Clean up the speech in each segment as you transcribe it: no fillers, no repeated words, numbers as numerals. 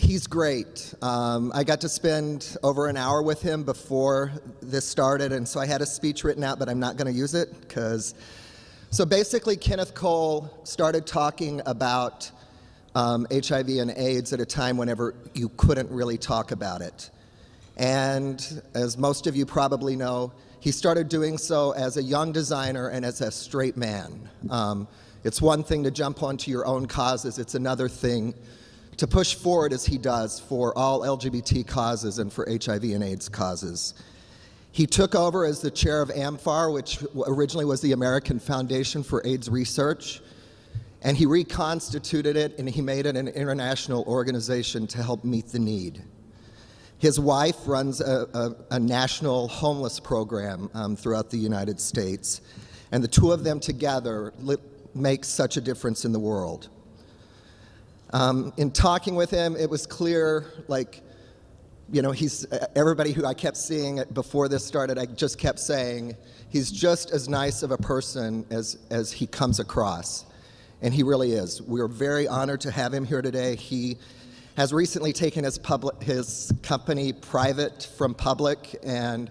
He's great. I got to spend over an hour with him before this started, and so I had a speech written out, but I'm not going to use it because... So basically, Kenneth Cole started talking about HIV and AIDS at a time whenever you couldn't really talk about it. And as most of you probably know, he started doing so as a young designer and as a straight man. It's one thing to jump onto your own causes, it's another thing to push forward as he does for all LGBT causes and for HIV and AIDS causes. He took over as the chair of AMFAR, which originally was the American Foundation for AIDS Research, and he reconstituted it and he made it an international organization to help meet the need. His wife runs a national homeless program throughout the United States, and the two of them together make such a difference in the world. In talking with him, it was clear, like, you know, everybody who I kept seeing before this started, I just kept saying, he's just as nice of a person as he comes across. And he really is. We're very honored to have him here today. He has recently taken his company private from public and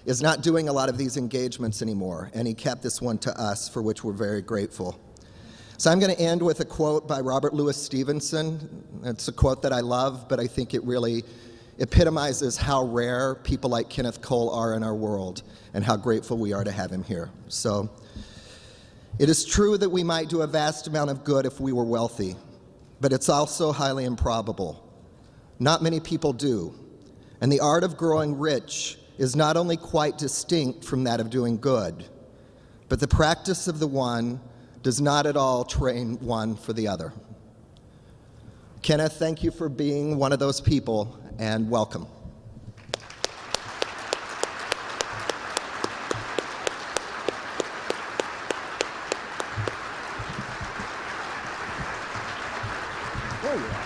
is not doing a lot of these engagements anymore. And he kept this one to us, for which we're very grateful. So I'm going to end with a quote by Robert Louis Stevenson. It's a quote that I love, but I think it really epitomizes how rare people like Kenneth Cole are in our world and how grateful we are to have him here. So, it is true that we might do a vast amount of good if we were wealthy, but it's also highly improbable. Not many people do, and the art of growing rich is not only quite distinct from that of doing good, but the practice of the one does not at all train one for the other. Kenneth, thank you for being one of those people, and welcome. There you are.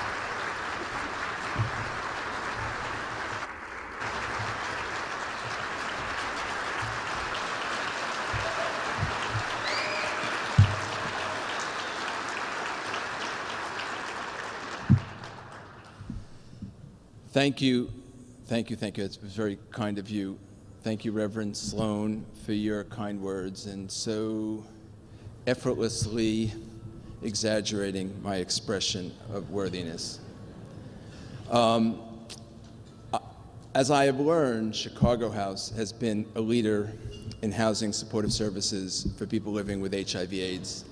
Thank you. It's very kind of you. Thank you, Reverend Sloan, for your kind words and so effortlessly exaggerating my expression of worthiness. As I have learned, Chicago House has been a leader in housing supportive services for people living with HIV/AIDS,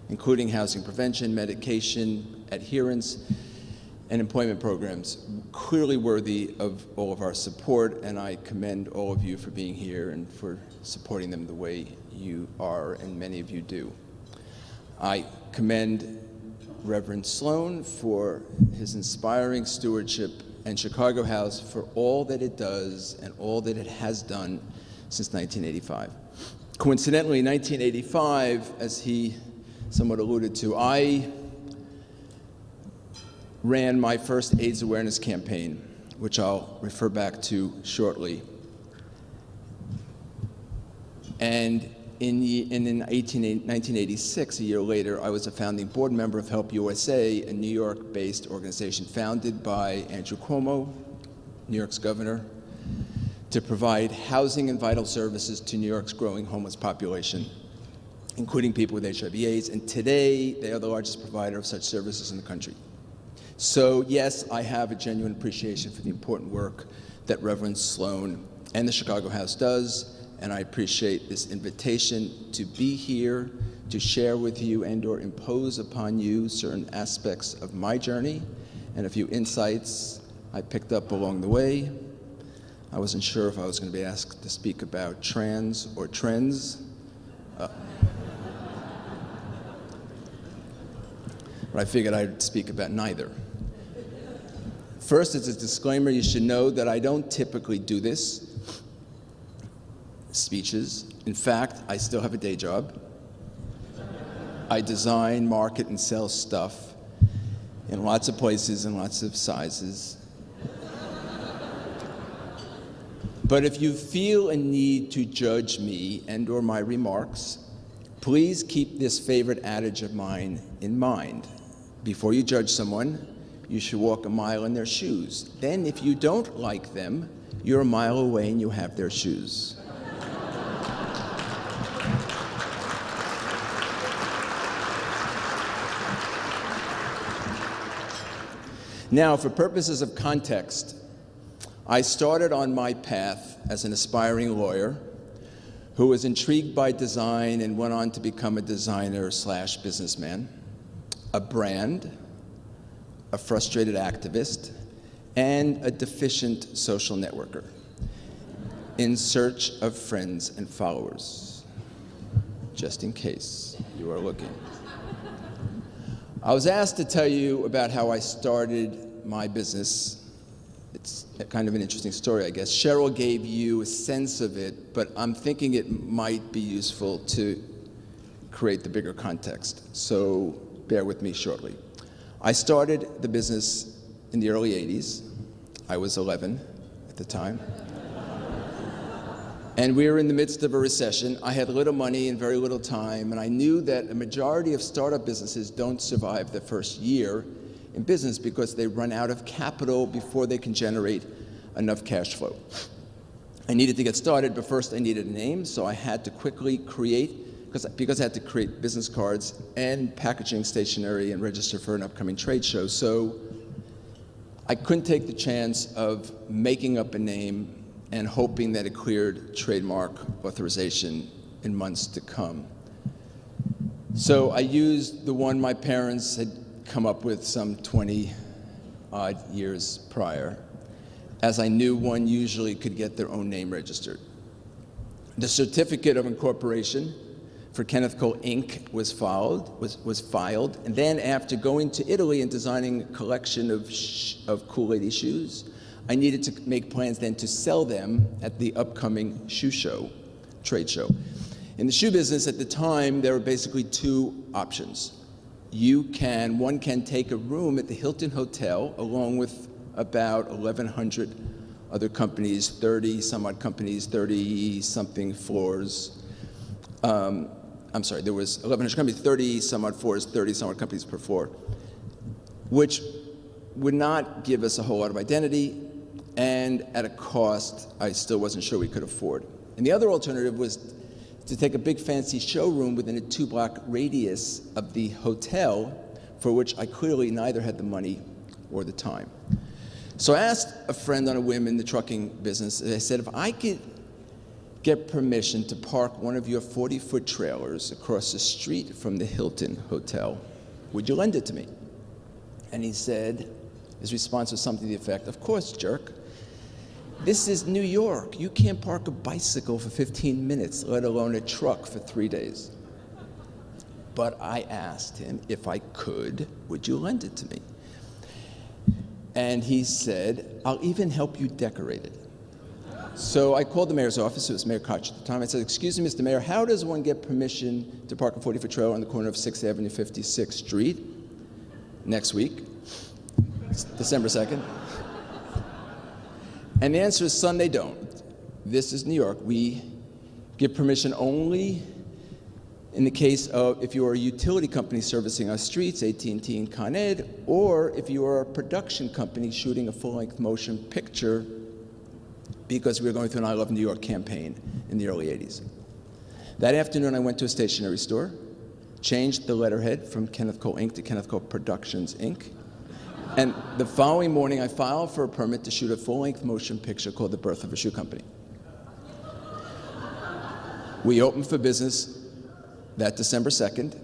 including housing prevention, medication adherence, and employment programs, clearly worthy of all of our support, and I commend all of you for being here and for supporting them the way you are, and many of you do. I commend Reverend Sloan for his inspiring stewardship and Chicago House for all that it does and all that it has done since 1985. Coincidentally, in 1985, as he somewhat alluded to, I ran my first AIDS awareness campaign, which I'll refer back to shortly. And in 1986, a year later, I was a founding board member of Help USA, a New York-based organization founded by Andrew Cuomo, New York's governor, to provide housing and vital services to New York's growing homeless population, including people with HIV/AIDS, and today they are the largest provider of such services in the country. So yes, I have a genuine appreciation for the important work that Reverend Sloan and the Chicago House does, and I appreciate this invitation to be here to share with you and or impose upon you certain aspects of my journey and a few insights I picked up along the way. I wasn't sure if I was going to be asked to speak about trans or trends. But I figured I'd speak about neither. First, as a disclaimer, you should know that I don't typically do this, speeches. In fact, I still have a day job. I design, market, and sell stuff in lots of places and lots of sizes. But if you feel a need to judge me and or my remarks, please keep this favorite adage of mine in mind. Before you judge someone, you should walk a mile in their shoes. Then if you don't like them, you're a mile away and you have their shoes. Now, for purposes of context, I started on my path as an aspiring lawyer who was intrigued by design and went on to become a designer/businessman, a brand, a frustrated activist, and a deficient social networker in search of friends and followers, just in case you are looking. I was asked to tell you about how I started my business. It's kind of an interesting story, I guess. Cheryl gave you a sense of it, but I'm thinking it might be useful to create the bigger context. So bear with me shortly. I started the business in the early 80s. I was 11 at the time. And we were in the midst of a recession. I had little money and very little time, and I knew that a majority of startup businesses don't survive the first year in business because they run out of capital before they can generate enough cash flow. I needed to get started, but first I needed a name, so I had to quickly create, because I had to create business cards and packaging stationery and register for an upcoming trade show. So I couldn't take the chance of making up a name and hoping that it cleared trademark authorization in months to come. So I used the one my parents had come up with some 20-odd years prior, as I knew one usually could get their own name registered. The certificate of incorporation for Kenneth Cole Inc. was filed, and then after going to Italy and designing a collection of cool lady shoes, I needed to make plans then to sell them at the upcoming shoe show, trade show. In the shoe business at the time, there were basically two options. One can take a room at the Hilton Hotel along with about 1,100 other companies, 30-some-odd companies, 30-something floors. I'm sorry, there was 1,100 companies, 30-some-odd floors, 30-some-odd companies per floor, which would not give us a whole lot of identity, and at a cost I still wasn't sure we could afford. And the other alternative was to take a big fancy showroom within a 2-block radius of the hotel, for which I clearly neither had the money or the time. So I asked a friend on a whim in the trucking business, and I said, if I could get permission to park one of your 40-foot trailers across the street from the Hilton Hotel, would you lend it to me? And he said, his response was something to the effect, of course, jerk. This is New York. You can't park a bicycle for 15 minutes, let alone a truck for 3 days. But I asked him if I could, would you lend it to me? And he said, I'll even help you decorate it. So I called the mayor's office. It was Mayor Koch at the time. I said, excuse me, Mr. Mayor, how does one get permission to park a 40-foot trailer on the corner of 6th Avenue, 56th Street next week? It's December 2nd. And the answer is, son, they don't. This is New York. We give permission only in the case of if you are a utility company servicing our streets, AT&T and Con Ed, or if you are a production company shooting a full-length motion picture, because we were going through an I Love New York campaign in the early 80s. That afternoon, I went to a stationery store, changed the letterhead from Kenneth Cole Inc. to Kenneth Cole Productions Inc. And the following morning, I filed for a permit to shoot a full-length motion picture called The Birth of a Shoe Company. We opened for business that December 2nd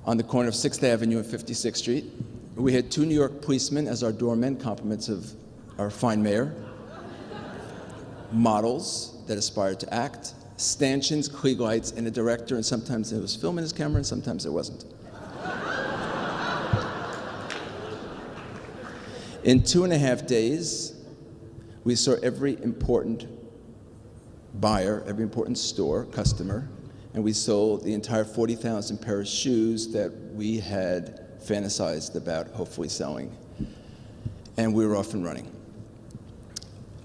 on the corner of 6th Avenue and 56th Street. We had 2 New York policemen as our doormen, compliments of our fine mayor, models that aspired to act, stanchions, Klieg lights, and a director, and sometimes there was film in his camera, and sometimes there wasn't. In 2.5 days, we saw every important buyer, every important store, customer, and we sold the entire 40,000 pair of shoes that we had fantasized about hopefully selling. And we were off and running.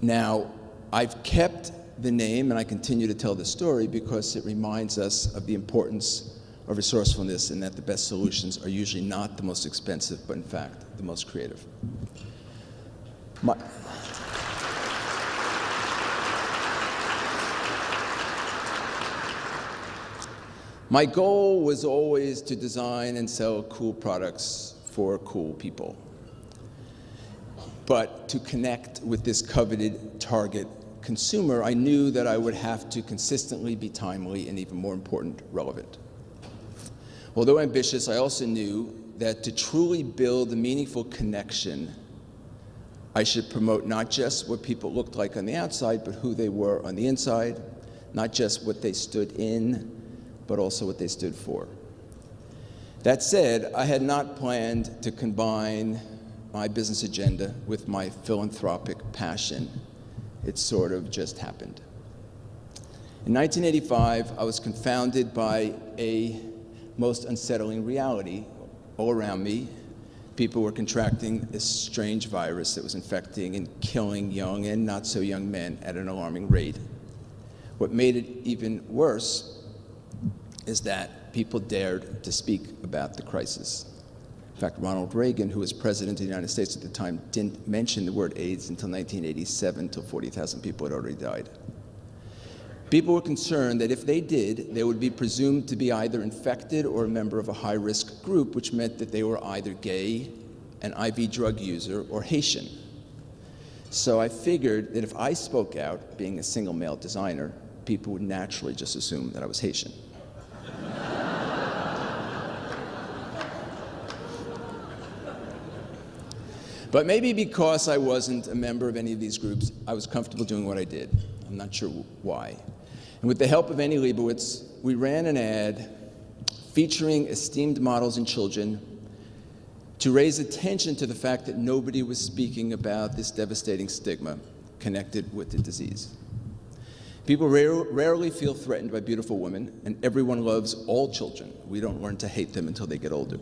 Now, I've kept the name, and I continue to tell the story because it reminds us of the importance of resourcefulness, and that the best solutions are usually not the most expensive, but in fact, the most creative. My goal was always to design and sell cool products for cool people. But to connect with this coveted target consumer, I knew that I would have to consistently be timely and, even more important, relevant. Although ambitious, I also knew that to truly build a meaningful connection, I should promote not just what people looked like on the outside, but who they were on the inside, not just what they stood in, but also what they stood for. That said, I had not planned to combine my business agenda with my philanthropic passion. It sort of just happened. In 1985, I was confounded by a most unsettling reality. All around me, people were contracting this strange virus that was infecting and killing young and not so young men at an alarming rate. What made it even worse is that people dared to speak about the crisis. In fact, Ronald Reagan, who was president of the United States at the time, didn't mention the word AIDS until 1987, until 40,000 people had already died. People were concerned that if they did, they would be presumed to be either infected or a member of a high-risk group, which meant that they were either gay, an IV drug user, or Haitian. So I figured that if I spoke out, being a single male designer, people would naturally just assume that I was Haitian. But maybe because I wasn't a member of any of these groups, I was comfortable doing what I did. I'm not sure why. And with the help of Annie Leibovitz, we ran an ad featuring esteemed models and children to raise attention to the fact that nobody was speaking about this devastating stigma connected with the disease. People rarely feel threatened by beautiful women, and everyone loves all children. We don't learn to hate them until they get older.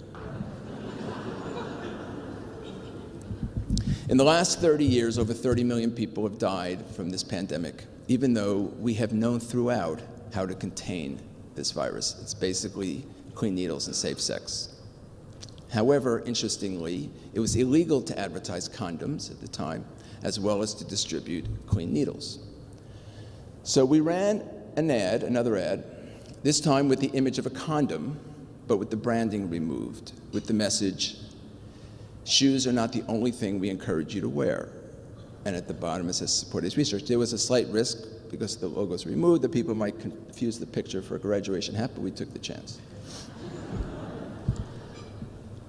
In the last 30 years, over 30 million people have died from this pandemic, even though we have known throughout how to contain this virus. It's basically clean needles and safe sex. However, interestingly, it was illegal to advertise condoms at the time, as well as to distribute clean needles. So we ran an ad, another ad, this time with the image of a condom, but with the branding removed, with the message, "Shoes are not the only thing we encourage you to wear." And at the bottom it says, "Support this research." There was a slight risk, because the logo was removed, that people might confuse the picture for a graduation hat, but we took the chance.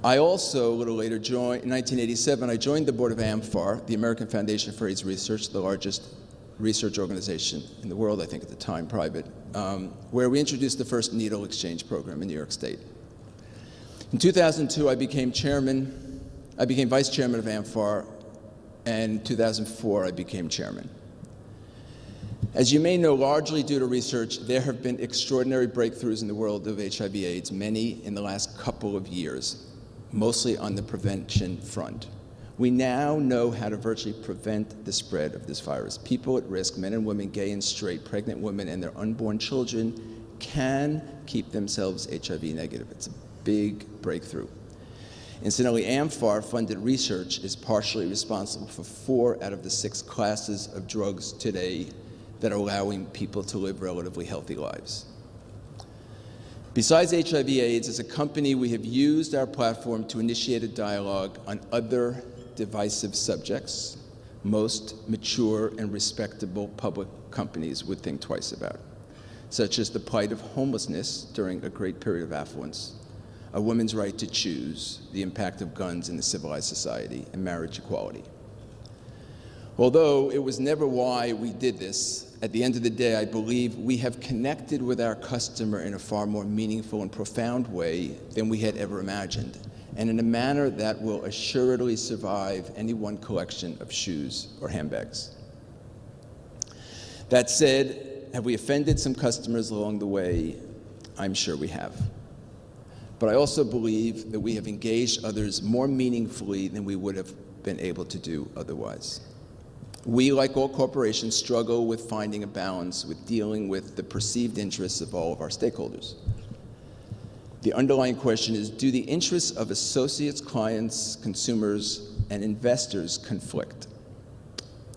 I also, a little later, in 1987, I joined the board of AMFAR, the American Foundation for AIDS Research, the largest research organization in the world, I think at the time, private, where we introduced the first needle exchange program in New York State. In 2002, I became vice chairman of AMFAR, and in 2004, I became chairman. As you may know, largely due to research, there have been extraordinary breakthroughs in the world of HIV/AIDS, many in the last couple of years, mostly on the prevention front. We now know how to virtually prevent the spread of this virus. People at risk, men and women, gay and straight, pregnant women, and their unborn children can keep themselves HIV negative. It's a big breakthrough. Incidentally, AMFAR-funded research is partially responsible for 4 out of the 6 classes of drugs today that are allowing people to live relatively healthy lives. Besides HIV/AIDS, as a company, we have used our platform to initiate a dialogue on other divisive subjects most mature and respectable public companies would think twice about, such as the plight of homelessness during a great period of affluence, a woman's right to choose, the impact of guns in a civilized society, and marriage equality. Although it was never why we did this, at the end of the day, I believe we have connected with our customer in a far more meaningful and profound way than we had ever imagined, and in a manner that will assuredly survive any one collection of shoes or handbags. That said, have we offended some customers along the way? I'm sure we have. But I also believe that we have engaged others more meaningfully than we would have been able to do otherwise. We, like all corporations, struggle with finding a balance with dealing with the perceived interests of all of our stakeholders. The underlying question is, do the interests of associates, clients, consumers, and investors conflict?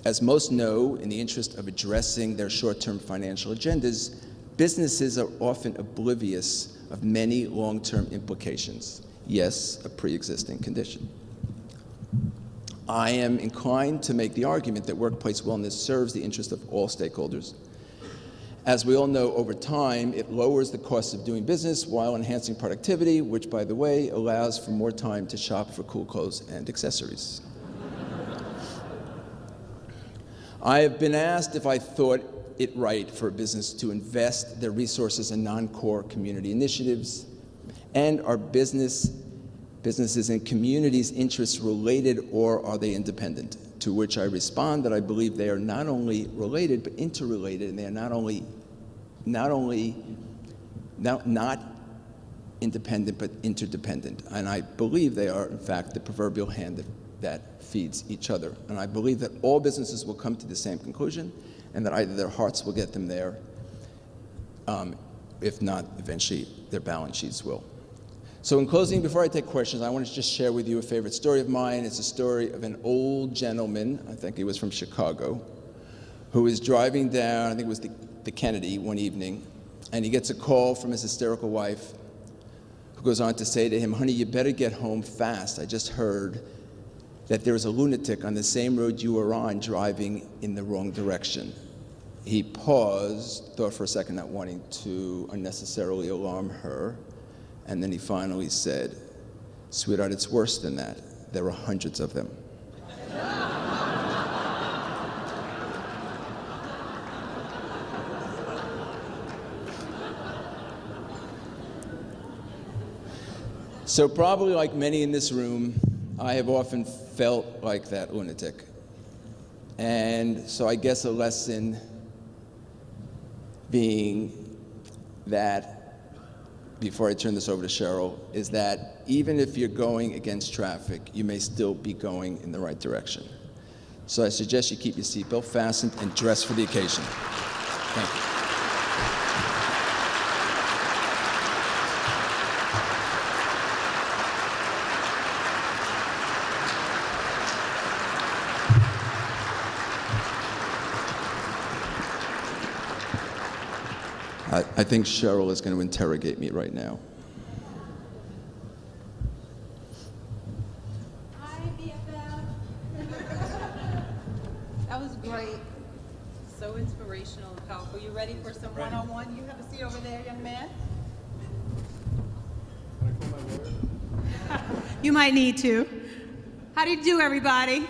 As most know, in the interest of addressing their short-term financial agendas, businesses are often oblivious of many long-term implications. Yes, a pre-existing condition. I am inclined to make the argument that workplace wellness serves the interest of all stakeholders. As we all know, over time, it lowers the cost of doing business while enhancing productivity, which, by the way, allows for more time to shop for cool clothes and accessories. I have been asked if I thought it right for a business to invest their resources in non-core community initiatives, and are businesses and communities' interests related, or are they independent? To which I respond that I believe they are not only related, but interrelated, and they are not independent, but interdependent. And I believe they are, in fact, the proverbial hand that feeds each other. And I believe that all businesses will come to the same conclusion, and that either their hearts will get them there, if not, eventually their balance sheets will. So in closing, before I take questions, I want to just share with you a favorite story of mine. It's a story of an old gentleman, I think he was from Chicago, who was driving down, I think it was the Kennedy one evening, and he gets a call from his hysterical wife, who goes on to say to him, "Honey, you better get home fast. I just heard that there was a lunatic on the same road you were on driving in the wrong direction." He paused, thought for a second, not wanting to unnecessarily alarm her, and then he finally said, "Sweetheart, it's worse than that. There are hundreds of them." So probably like many in this room, I have often felt like that lunatic. And so I guess a lesson being that, before I turn this over to Cheryl, is that even if you're going against traffic, you may still be going in the right direction. So I suggest you keep your seatbelt fastened and dress for the occasion. Thank you. I think Cheryl is going to interrogate me right now. Hi, BFF. That was great. So inspirational and powerful. You ready for some one-on-one? You have a seat over there, young man. Can I call my lawyer? You might need to. How do you do, everybody?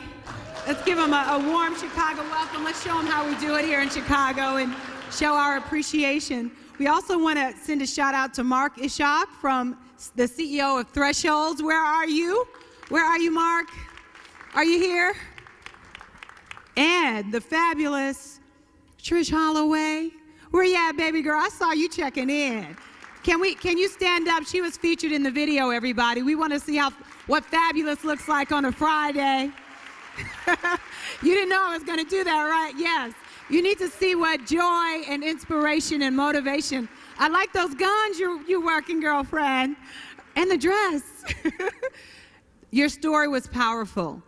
Let's give them a warm Chicago welcome. Let's show them how we do it here in Chicago and show our appreciation. We also want to send a shout out to Mark Ishak, from the CEO of Thresholds. Where are you? Where are you, Mark? Are you here? And the fabulous Trish Holloway. Where you at, baby girl? I saw you checking in. Can you stand up? She was featured in the video, everybody. We want to see what fabulous looks like on a Friday. You didn't know I was going to do that, right? Yes. You need to see what joy and inspiration and motivation. I like those guns you working, girlfriend. And the dress. Your story was powerful.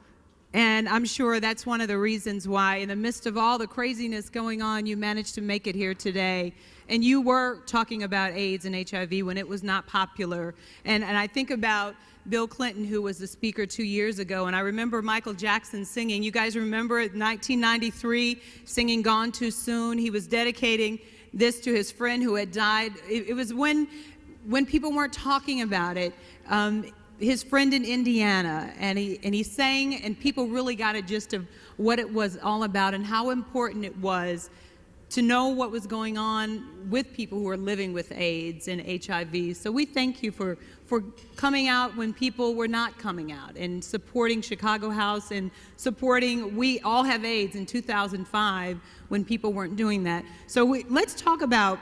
And I'm sure that's one of the reasons why, in the midst of all the craziness going on, you managed to make it here today. And you were talking about AIDS and HIV when it was not popular. And I think about Bill Clinton, who was the speaker 2 years ago, and I remember Michael Jackson singing. You guys remember it, 1993, singing Gone Too Soon. He was dedicating this to his friend who had died. It was when people weren't talking about it. His friend in Indiana, and he sang, and people really got a gist of what it was all about and how important it was to know what was going on with people who are living with AIDS and HIV. So we thank you for coming out when people were not coming out, and supporting Chicago House, and supporting We All Have AIDS in 2005 when people weren't doing that. So let's talk about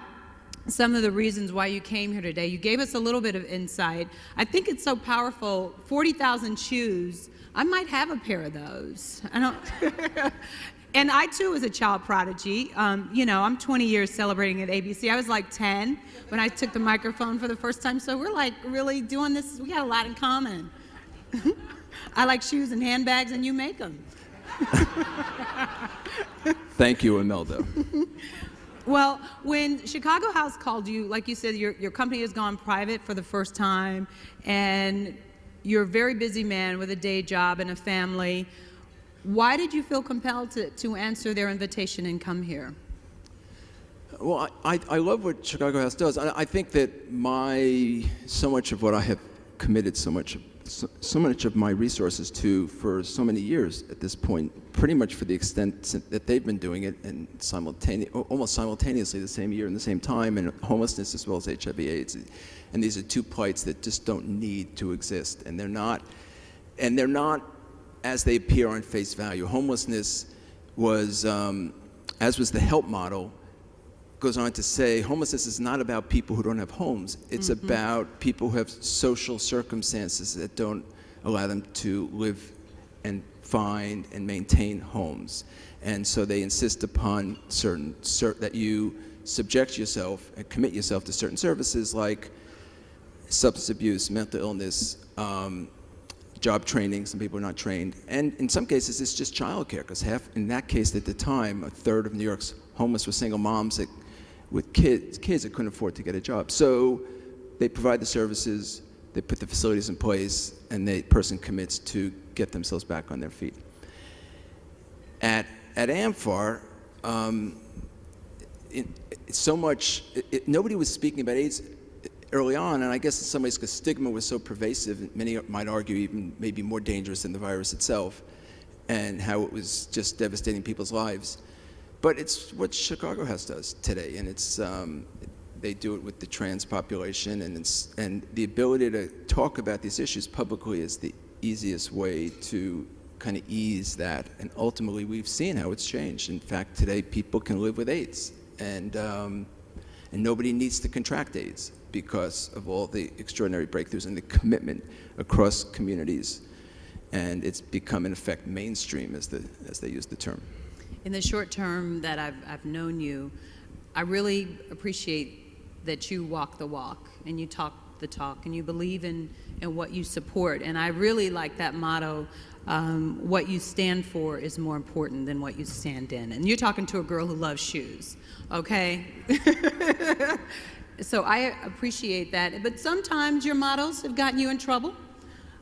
some of the reasons why you came here today. You gave us a little bit of insight. I think it's so powerful. 40,000 shoes. I might have a pair of those. I don't. And I, too, was a child prodigy. You know, I'm 20 years celebrating at ABC. I was like 10 when I took the microphone for the first time. So we're like really doing this. We got a lot in common. I like shoes and handbags, and you make them. Thank you, Imelda. Well, when Chicago House called you, like you said, your company has gone private for the first time, and you're a very busy man with a day job and a family. Why did you feel compelled to answer their invitation and come here? Well, I love what Chicago House does. I think that so much of what I have committed so much of my resources to for so many years at this point, pretty much for the extent that they've been doing it, and almost simultaneously the same year and the same time, and homelessness as well as HIV AIDS. And these are two plights that just don't need to exist, and they're not as they appear on face value. Homelessness was, as was the HELP model, goes on to say, homelessness is not about people who don't have homes. It's about people who have social circumstances that don't allow them to live and find and maintain homes. And so they insist upon that you subject yourself and commit yourself to certain services like substance abuse, mental illness, job training. Some people are not trained. And in some cases, it's just childcare, because in that case at the time, a third of New York's homeless were single moms with kids that couldn't afford to get a job. So they provide the services, they put the facilities in place, and the person commits to get themselves back on their feet. At AMFAR, nobody was speaking about AIDS early on, and I guess in some ways because stigma was so pervasive, many might argue even maybe more dangerous than the virus itself, and how it was just devastating people's lives. But it's what Chicago House does today, and they do it with the trans population, and the ability to talk about these issues publicly is the easiest way to kind of ease that. And ultimately, we've seen how it's changed. In fact, today people can live with AIDS, and nobody needs to contract AIDS because of all the extraordinary breakthroughs and the commitment across communities. And it's become, in effect, mainstream, as they use the term. In the short term that I've known you, I really appreciate that you walk the walk and you talk the talk and you believe in what you support. And I really like that motto, what you stand for is more important than what you stand in. And you're talking to a girl who loves shoes, okay? So I appreciate that. But sometimes your mottos have gotten you in trouble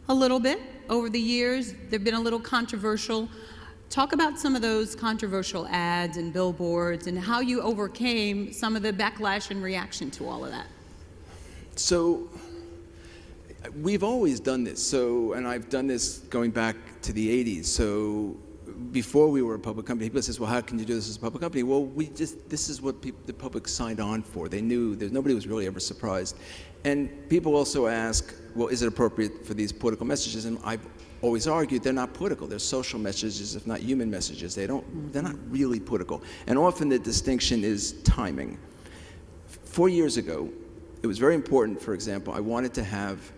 a little bit. Over the years, they've been a little controversial. Talk about some of those controversial ads and billboards and how you overcame some of the backlash and reaction to all of that. So we've always done this. And I've done this going back to the 80s. So before we were a public company, people says, well, how can you do this as a public company? Well, this is what the public signed on for. They knew, nobody was really ever surprised. And people also ask, well, is it appropriate for these political messages? And I've always argued they're not political. They're social messages, if not human messages. They're not really political. And often the distinction is timing. 4 years ago, it was very important, for example, I wanted to have,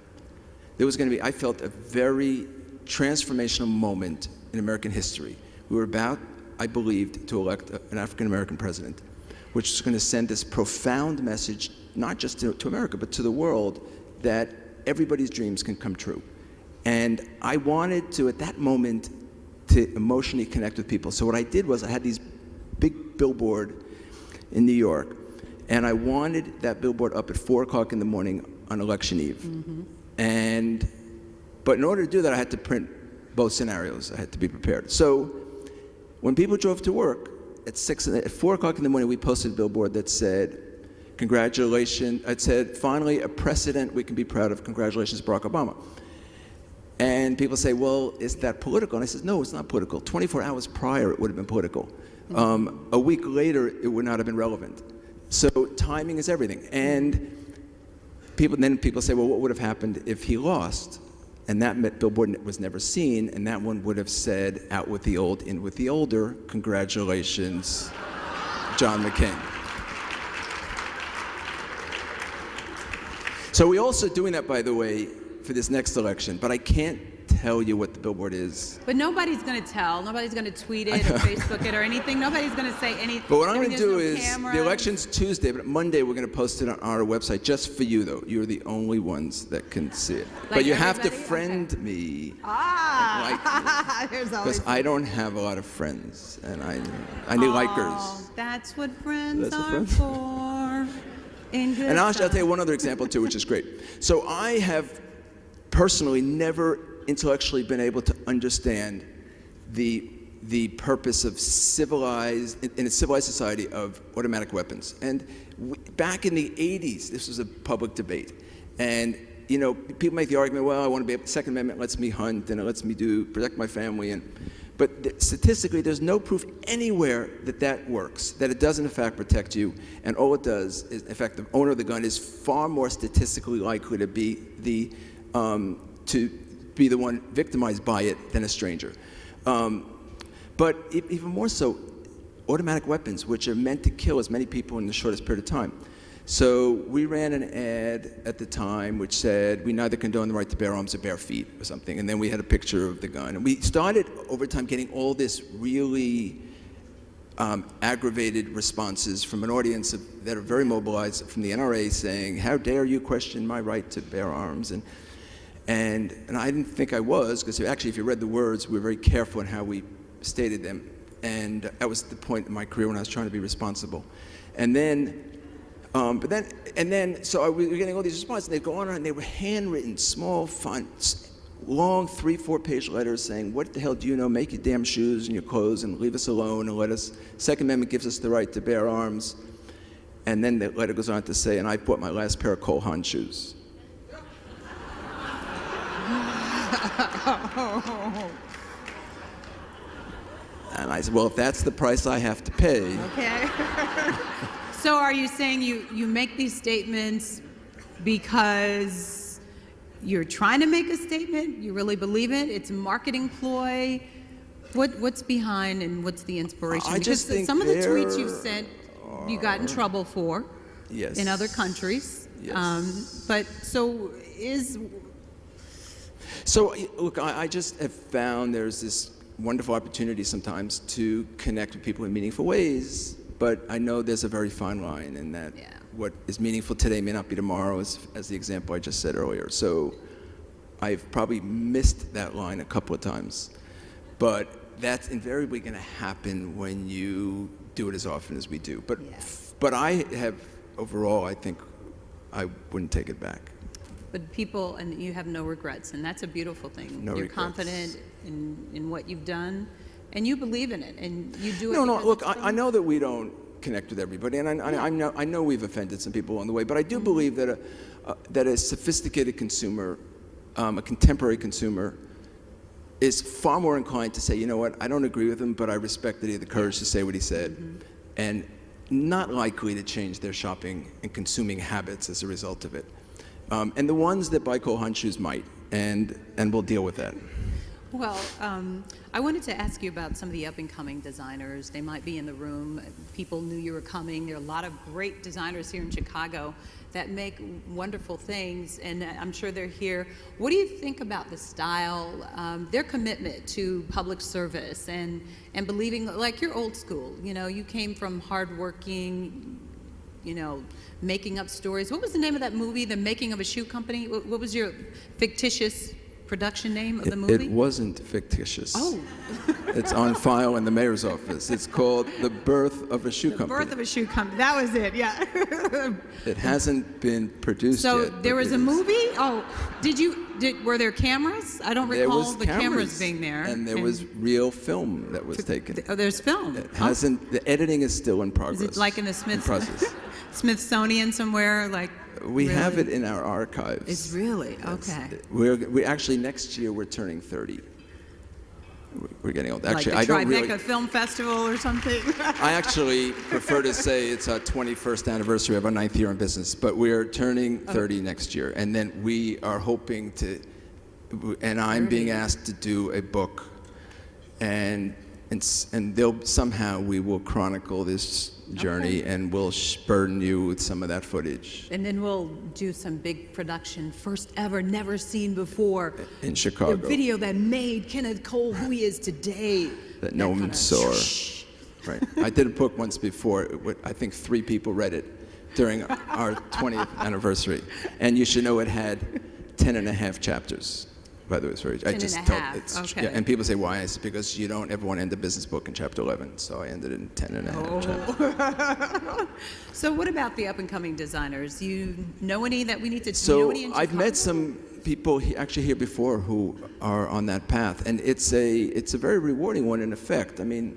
I felt a very transformational moment in American history. We were about, I believed, to elect an African-American president, which is going to send this profound message, not just to America, but to the world, that everybody's dreams can come true. And I wanted to, at that moment, to emotionally connect with people. So what I did was I had these big billboard in New York, and I wanted that billboard up at 4 o'clock in the morning on election eve. But in order to do that, I had to print both scenarios. I had to be prepared. So when people drove to work at 4 o'clock in the morning, we posted a billboard that said, congratulations. It said, finally, a precedent we can be proud of. Congratulations, Barack Obama. And people say, well, is that political? And I said, no, it's not political. 24 hours prior, it would have been political. A week later, it would not have been relevant. So timing is everything. And people say, well, what would have happened if he lost? And that billboard was never seen, and that one would have said, out with the old, in with the older, congratulations, John McCain. So we're also doing that, by the way, for this next election, but I can't tell you what the billboard is. But nobody's going to tell. Nobody's going to tweet it or Facebook it or anything. Nobody's going to say anything. But what I'm I mean, going to do there's no is, cameras. the election's Tuesday, but Monday we're going to post it on our website just for you, though. You're the only ones that can see it. Like but you have to everybody? friend me. Ah, there's always. Because I don't have a lot of friends, and I need likers. That's what friends That's what are friends- for. In good And I'll tell you times. one other example, too, which is great. So I have personally never intellectually been able to understand the purpose of in a civilized society of automatic weapons. And back in the 80s, this was a public debate. And, you know, people make the argument, well, I want to be able, the Second Amendment lets me hunt and it lets me protect my family. But statistically, there's no proof anywhere that that works, that it does in fact protect you. And all it does is, in fact, the owner of the gun is far more statistically likely to be the one victimized by it than a stranger. But even more so, automatic weapons, which are meant to kill as many people in the shortest period of time. So we ran an ad at the time which said, we neither condone the right to bear arms or bare feet or something. And then we had a picture of the gun. And we started over time getting all this really aggravated responses from an audience that are very mobilized from the NRA saying, how dare you question my right to bear arms? And I didn't think I was, because actually if you read the words, we were very careful in how we stated them. And that was the point in my career when I was trying to be responsible. And then, so we were getting all these responses, and they'd go on and they were handwritten, small fonts, long 3-4 page letters saying, what the hell do you know? Make your damn shoes and your clothes and leave us alone and let us, Second Amendment gives us the right to bear arms. And then the letter goes on to say, and I bought my last pair of Cole Haan shoes. And I said, well, if that's the price I have to pay. Okay. So are you saying you make these statements because you're trying to make a statement? You really believe it? It's a marketing ploy? What's behind and what's the inspiration? I just think some of the tweets you've sent, you got in trouble for. Yes. In other countries. Yes. But so look, I just have found there's this wonderful opportunity sometimes to connect with people in meaningful ways, but I know there's a very fine line in that what is meaningful today may not be tomorrow, as the example I just said earlier. So I've probably missed that line a couple of times, but that's invariably going to happen when you do it as often as we do. But I have, overall, I think I wouldn't take it back. But people, and you have no regrets, and that's a beautiful thing. No You're regrets. confident in what you've done, and you believe in it, and you do it. No, because look, it's I know that we don't connect with everybody, and I know we've offended some people along the way, but I do believe that a sophisticated consumer, a contemporary consumer, is far more inclined to say, you know what, I don't agree with him, but I respect that he had the courage to say what he said, and not likely to change their shopping and consuming habits as a result of it. And the ones that buy Cole Haan shoes might, and we'll deal with that. Well, I wanted to ask you about some of the up-and-coming designers. They might be in the room. People knew you were coming. There are a lot of great designers here in Chicago that make wonderful things, and I'm sure they're here. What do you think about the style, their commitment to public service, and believing, like you're old school, you know, you came from hardworking, you know, making up stories. What was the name of that movie, The Making of a Shoe Company? What was your fictitious production name of the movie? It wasn't fictitious. Oh. It's on file in the mayor's office. It's called The Birth of a Shoe Company. The Birth of a Shoe Company. That was it, yeah. It hasn't been produced yet. So there was a movie? Oh, were there cameras? I don't recall the cameras being there. And there was real film that was taken. Oh, there's film. It hasn't, the editing is still in progress. Is it like in the Smithsonian somewhere? Like we really? have it in our archives. It's really? Yes. Okay. We actually, next year, we're turning 30. We're getting old. Actually, like I don't Tribeca really. Film Festival or something? I actually prefer to say it's our 21st anniversary of our 9th year in business, but we're turning 30 next year. And then we are hoping to, and I'm being asked to do a book. And and somehow we will chronicle this journey, and we'll burden you with some of that footage. And then we'll do some big production, first ever, never seen before. In Chicago. The video that made Kenneth Cole who he is today. That no one saw. Right. I did a book once before. I think 3 people read it during our 20th anniversary. And you should know it had 10 and a half chapters. By the way, it's very. 10 and a half. Okay. Yeah, and people say, why? I said, because you don't ever want to end a business book in chapter 11. So I ended it in 10 and a half chapters. So what about the up-and-coming designers? You know any that we need to know So any in I've Chicago? met some people actually here before who are on that path. And it's a very rewarding one in effect. I mean,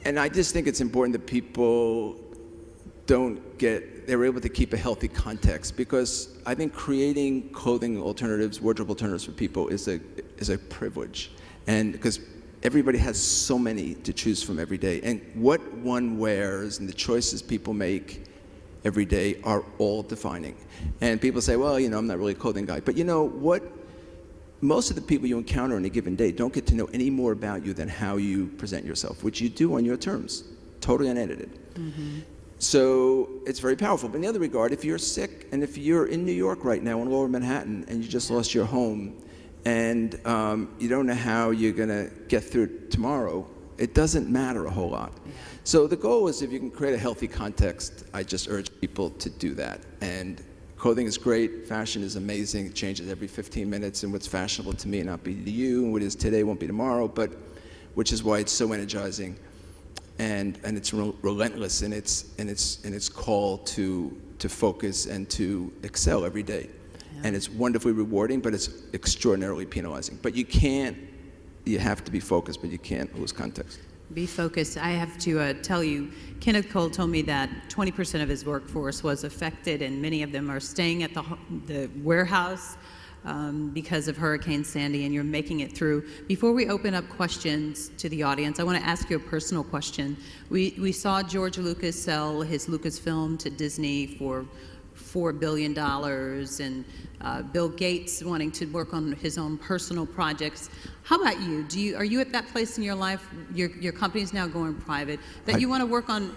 and I just think it's important that people they're able to keep a healthy context, because I think creating clothing alternatives, wardrobe alternatives for people is a privilege. And because everybody has so many to choose from every day. And what one wears and the choices people make every day are all defining. And people say, well, I'm not really a clothing guy. But you know what? Most of the people you encounter on a given day don't get to know any more about you than how you present yourself, which you do on your terms, totally unedited. Mm-hmm. So it's very powerful. But in the other regard, if you're sick and if you're in New York right now in Lower Manhattan and you just lost your home and you don't know how you're going to get through tomorrow, it doesn't matter a whole lot. Yeah. So the goal is, if you can create a healthy context, I just urge people to do that. And clothing is great. Fashion is amazing. It changes every 15 minutes, and what's fashionable to me not be to you, and what is today won't be tomorrow, but which is why it's so energizing. And it's relentless in its call to focus and to excel every day. Yeah. And it's wonderfully rewarding, but it's extraordinarily penalizing. But you have to be focused, but you can't lose context. Be focused. I have to tell you, Kenneth Cole told me that 20% of his workforce was affected, and many of them are staying at the warehouse because of Hurricane Sandy, and you're making it through. Before we open up questions to the audience, I want to ask you a personal question. We saw George Lucas sell his Lucasfilm to Disney for $4 billion, and Bill Gates wanting to work on his own personal projects. How about you? Are you at that place in your life, your company's now going private, that you want to work on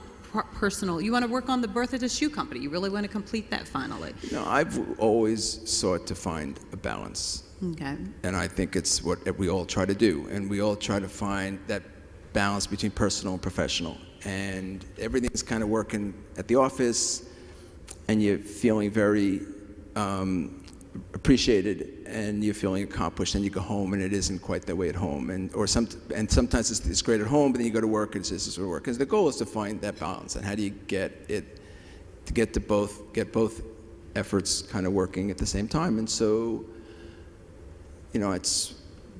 personal, you want to work on the birth of the shoe company? You really want to complete that finally? I've always sought to find a balance. Okay. And I think it's what we all try to do. And we all try to find that balance between personal and professional. And everything's kind of working at the office, and you're feeling very appreciated, and you're feeling accomplished, and you go home and it isn't quite that way at home, and sometimes it's great at home, but then you go to work and it's just sort of work. Because the goal is to find that balance, and how do you get both efforts kind of working at the same time. And so, it's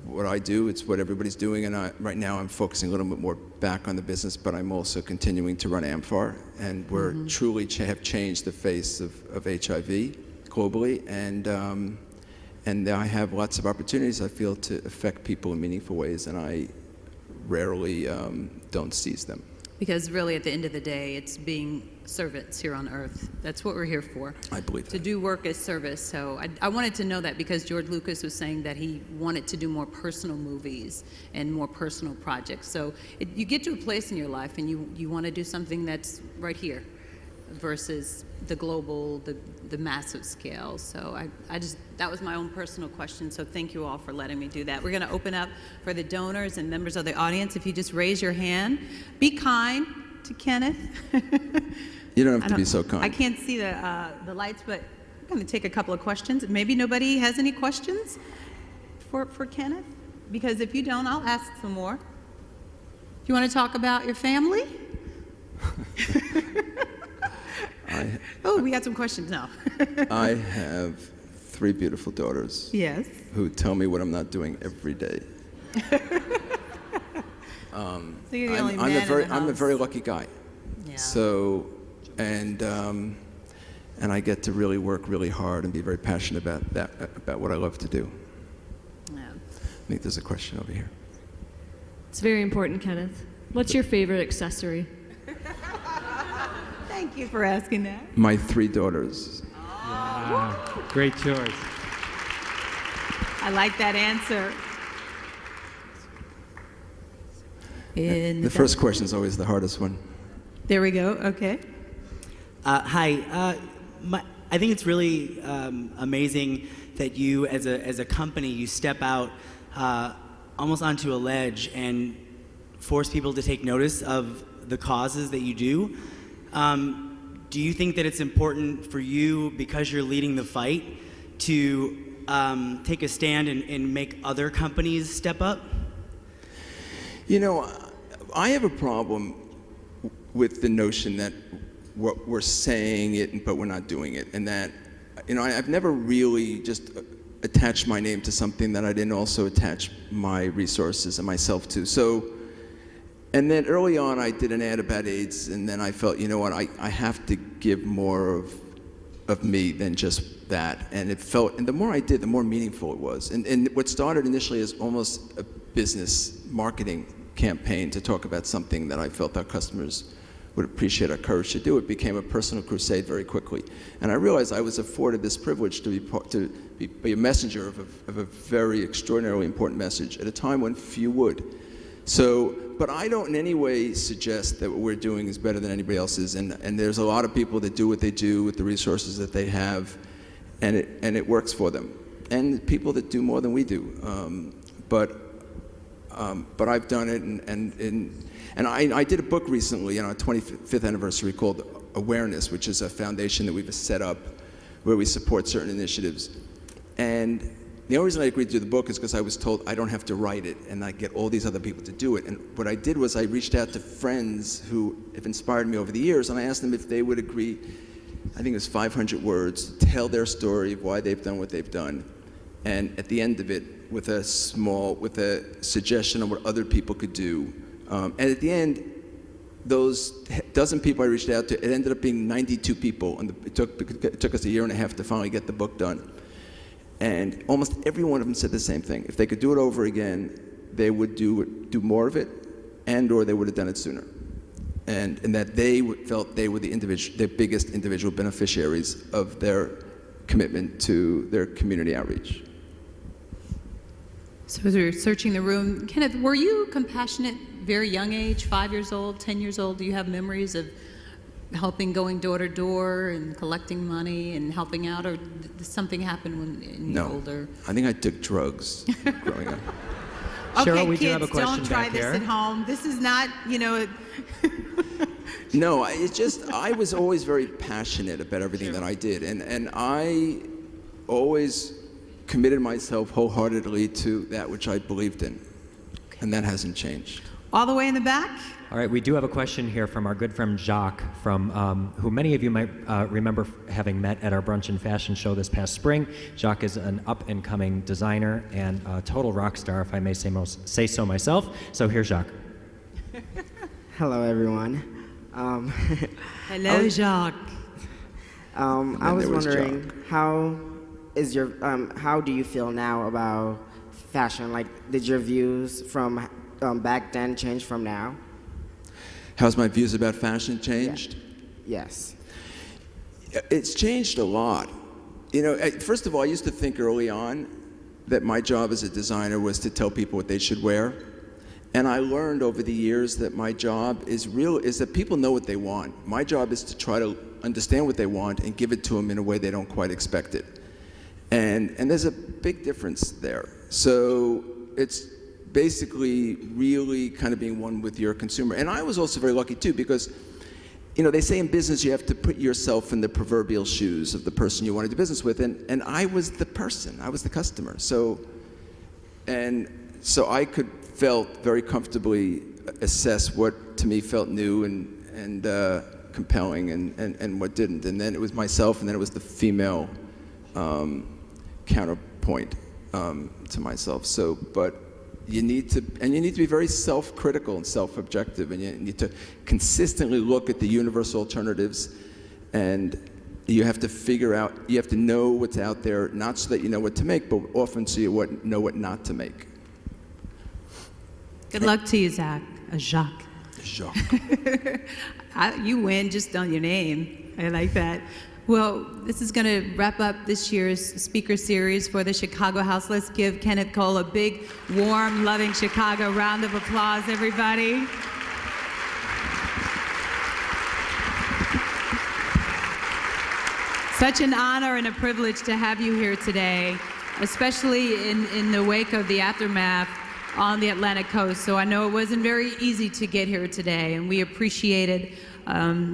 what I do, it's what everybody's doing, and right now I'm focusing a little bit more back on the business, but I'm also continuing to run AMFAR, and we're truly have changed the face of HIV globally, and I have lots of opportunities, I feel, to affect people in meaningful ways, and I rarely don't seize them. Because really, at the end of the day, it's being servants here on earth. That's what we're here for. I believe that. To do work as service. So I wanted to know that, because George Lucas was saying that he wanted to do more personal movies and more personal projects. So you get to a place in your life and you want to do something that's right here versus the global, the massive scale. So that was my own personal question. So thank you all for letting me do that. We're going to open up for the donors and members of the audience. If you just raise your hand, be kind to Kenneth. You don't have to be so kind. I can't see the lights, but I'm going to take a couple of questions. Maybe nobody has any questions for Kenneth? Because if you don't, I'll ask some more. Do you want to talk about your family? We got some questions now. I have 3 beautiful daughters. Yes. Who tell me what I'm not doing every day. So you're the only man in the house. I'm a very lucky guy. Yeah. So, and I get to really work really hard and be very passionate about what I love to do. Yeah. I think there's a question over here. It's very important, Kenneth. What's your favorite accessory? Thank you for asking that. My 3 daughters. Wow. Great choice. I like that answer. The first question is always the hardest one. There we go. Okay. Hi. I think it's really amazing that you, as a company, you step out almost onto a ledge and force people to take notice of the causes that you do. Do you think that it's important for you, because you're leading the fight, to take a stand and make other companies step up? You know, I have a problem with the notion that we're saying it, but we're not doing it. And that, you know, I've never really just attached my name to something that I didn't also attach my resources and myself to. So, and then early on, I did an ad about AIDS, and then I felt, you know what, I have to give more of me than just that. And it felt, and the more I did, the more meaningful it was. And what started initially as almost a business marketing campaign to talk about something that I felt our customers would appreciate our courage to do, it became a personal crusade very quickly. And I realized I was afforded this privilege to be a messenger of a very extraordinarily important message at a time when few would. So, but I don't in any way suggest that what we're doing is better than anybody else's, and there's a lot of people that do what they do with the resources that they have, and it works for them. And people that do more than we do. But I've done it, and I did a book recently on our 25th anniversary called Awareness, which is a foundation that we've set up where we support certain initiatives. And the only reason I agreed to do the book is because I was told I don't have to write it and I get all these other people to do it. And what I did was I reached out to friends who have inspired me over the years, and I asked them if they would agree, I think it was 500 words, to tell their story of why they've done what they've done. And at the end of it, with a suggestion of what other people could do. And at the end, those dozen people I reached out to, it ended up being 92 people, and it took us a year and a half to finally get the book done. And almost every one of them said the same thing. If they could do it over again, they would do more of it, or they would have done it sooner. And that they felt they were the biggest individual beneficiaries of their commitment to their community outreach. So as we were searching the room, Kenneth, were you compassionate very young age, 5 years old, 10 years old? Do you have memories of helping, going door to door and collecting money and helping out, or did something happen when you were older? I think I took drugs growing up. Okay, Cheryl, we kids, do have a question don't try back this here. at home. This is not, No, it's just, I was always very passionate about everything that I did. And I always committed myself wholeheartedly to that which I believed in. And that hasn't changed. All the way in the back? All right, we do have a question here from our good friend Jacques, who many of you might remember having met at our brunch and fashion show this past spring. Jacques is an up-and-coming designer and a total rock star, if I may say so myself. So here's Jacques. Hello, everyone. Hello, Jacques. I was wondering, how do you feel now about fashion? Like, did your views from back then change from now? How's my views about fashion changed? Yeah. Yes. It's changed a lot. You know, first of all, I used to think early on that my job as a designer was to tell people what they should wear. And I learned over the years that my job is that people know what they want. My job is to try to understand what they want and give it to them in a way they don't quite expect it. And there's a big difference there. So it's basically really kind of being one with your consumer. And I was also very lucky too, because, you know, they say in business you have to put yourself in the proverbial shoes of the person you want to do business with, and I was the person, I was the customer. So I felt very comfortably assess what to me felt new and compelling and what didn't. And then it was myself, and then it was the female counterpoint to myself. So, but you need to be very self-critical and self-objective, and you need to consistently look at the universal alternatives, and you have to figure out, you have to know what's out there, not so that you know what to make, but often so you know what not to make. Good luck to you, Jacques. Jacques. You win just on your name. I like that. Well, this is going to wrap up this year's speaker series for the Chicago House. Let's give Kenneth Cole a big, warm, loving Chicago round of applause, everybody. Such an honor and a privilege to have you here today, especially in the wake of the aftermath on the Atlantic coast. So I know it wasn't very easy to get here today, and we appreciate it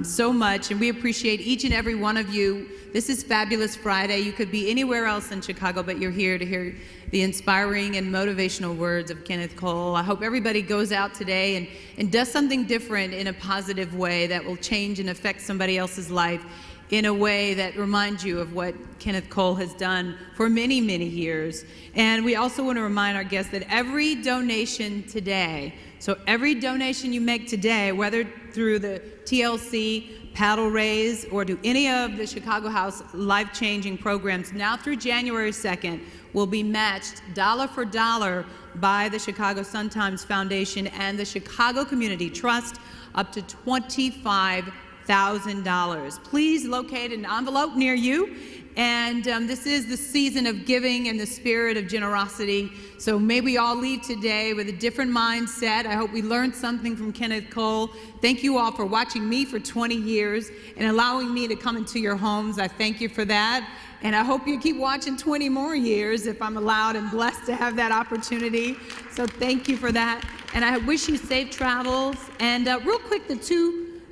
so much, and we appreciate each and every one of you. This is Fabulous Friday. You could be anywhere else in Chicago, but you're here to hear the inspiring and motivational words of Kenneth Cole. I hope everybody goes out today and does something different in a positive way that will change and affect somebody else's life in a way that reminds you of what Kenneth Cole has done for many, many years. And we also want to remind our guests that every donation today, so every donation you make today, whether through the TLC, Paddle Raise, or to any of the Chicago House life-changing programs, now through January 2nd, will be matched dollar for dollar by the Chicago Sun-Times Foundation and the Chicago Community Trust, up to $25,000. Please locate an envelope near you. And this is the season of giving and the spirit of generosity. So may we all leave today with a different mindset. I hope we learned something from Kenneth Cole. Thank you all for watching me for 20 years and allowing me to come into your homes. I thank you for that. And I hope you keep watching 20 more years if I'm allowed and blessed to have that opportunity. So thank you for that. And I wish you safe travels. And real quick,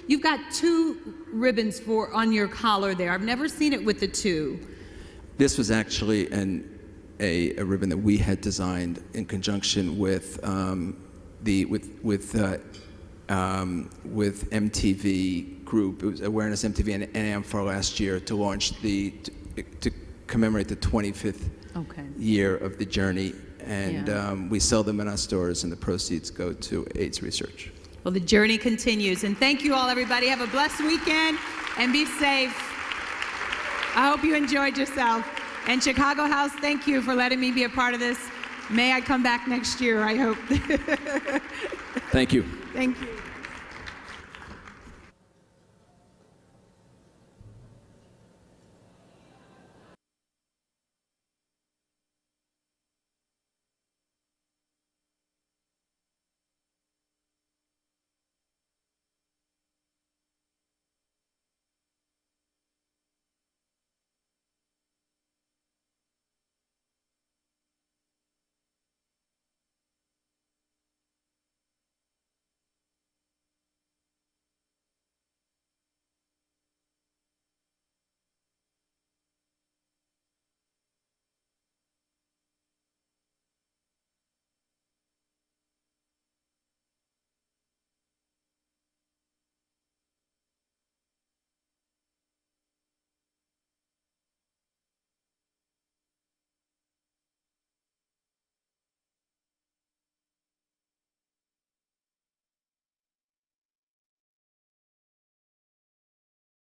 you've got two ribbons on your collar there. I've never seen it with the two. This was actually a ribbon that we had designed in conjunction with MTV Group. It was Awareness MTV and AMFAR last year to launch to commemorate the 25th year of the journey. And we sell them in our stores, and the proceeds go to AIDS research. Well, the journey continues. And thank you all, everybody. Have a blessed weekend and be safe. I hope you enjoyed yourself. And Chicago House, thank you for letting me be a part of this. May I come back next year, I hope. Thank you. Thank you.